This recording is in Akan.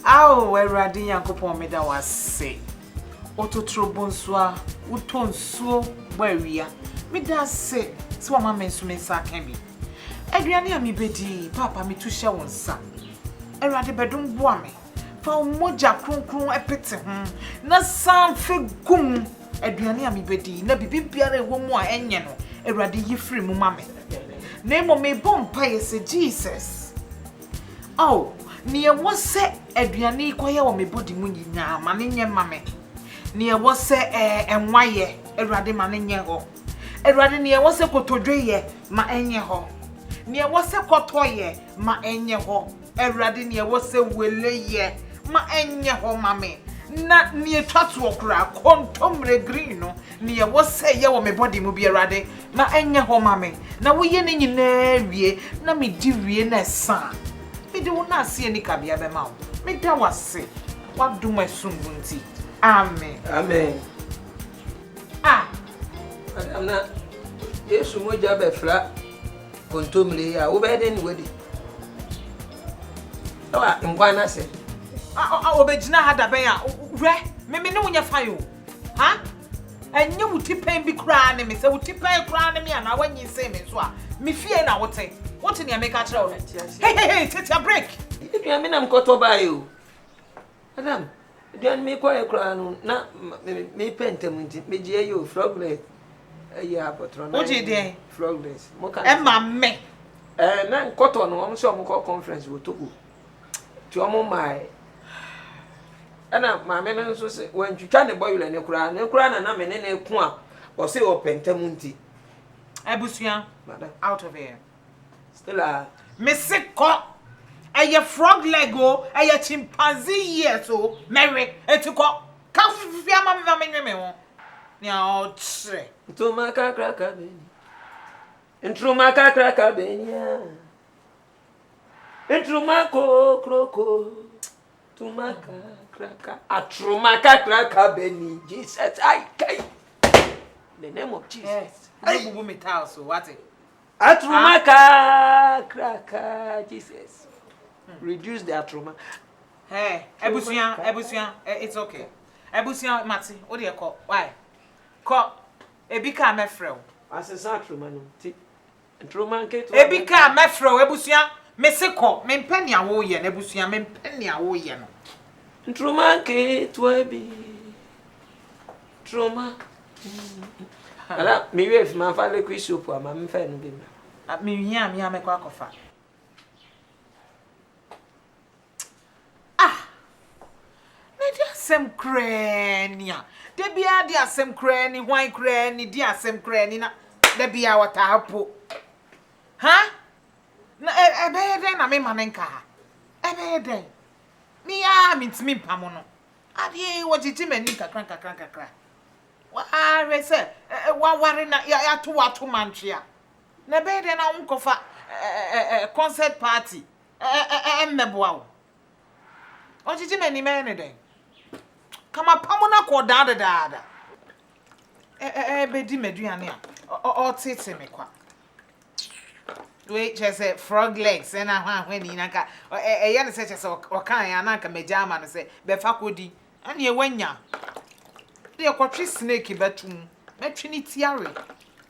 Aw, Eradi Yankopon me da wase. Ototro bonsua, utonsuo bawia. Me da se, so mama mensu me sa kan bi. Aduane a me bedi, papa me tu hye wonsa. Erade bedum boa me. Fa moja kronkron epete ho. Na san fe gum. Aduane a me bedi, na bibibiara ewo mu a enye no. Erade yifri mu mame. Na emo me bompa yese Jesus. Oh, ni e wo se aduane koye wo me bodi mu nyina ma ne nye mame. Ni e wo se enwaye Erade ma ne nye ho. Erade ni e wo se kotodwe ma enye ho. Ni e wo se kotoye ma enye ho. Erade ni e wo se wele ma enye ho mame. Na ni etwatu okura kontomre green no ni e wo se ye wo me body mu bi Erade ma enye ho mame. Na wo ye ne nyina wie na me di wie na sa. Me de wo na ase ni kabia be ma wo. Me da wase. Wa dum asumbu Amen. Amen. Ah. I'm not. Yes, mo jabe fla kontomre ya wo be den wedi. Awa ngwana se. Obejina hada ben ya re me ne wonya fayo ha enye wutipen bi kra ne me se wutipen kra ne me ana wanyi se me so a me fie na wote ne ameka kira wo hey take a break Edu me na mkoto ba yo Adam edu me kwa e kra no na me pentem nti me je yo froglet ya patron o je de froglet mo ka e ma me na nkoto no mo so mo ko conference wo togo ti o mo mai ana maame no so se wantwitwa ne boyule ne kura na me ne ku a o se o pentam nti Abusua out of here Stella me sikko eye frog lego eye chimpanzee here so merry etuko ka fia ma me ho ni a o tre ntuma kakraka beni ntruma kakraka benia ntruma kroko tumaka kraka atrumaka kraka beni Jesus I kai the name of Jesus I bubu metal so what it atrumaka kraka Jesus reduce the atruma hey Abusua it's okay Abusua mati what do you call why call ebika mefrel asesa atruma no ti ntruma nke to ebika mefrel Abusua mesiko mempani awo ye na Abusua mempani awo ye no ntruma nke to ebi truma ala mi wef ma fa le kwisupu ama mfa no bi mi hia mi amekwa kofa ah na dia sem krania de bia dia sem krani hwan krani dia sem krani na de bia wata hapo ha na ebeden na me manenka ha ebeden mi ya mintimi pamo no ade wo jiji mani kakran wa rese wa ware na ya to wato mantwea na ebeden na unkofa concert party mmeboa wo o jiji mani me ne den kama pamo na ko dada bedi meduane a o tete me kwa we just frog legs and ahwa ni naka ye ne se chese o kan ya na ka majama no se be fa kodi ane e wanya de e kwotwe snake batum metwe ni tiare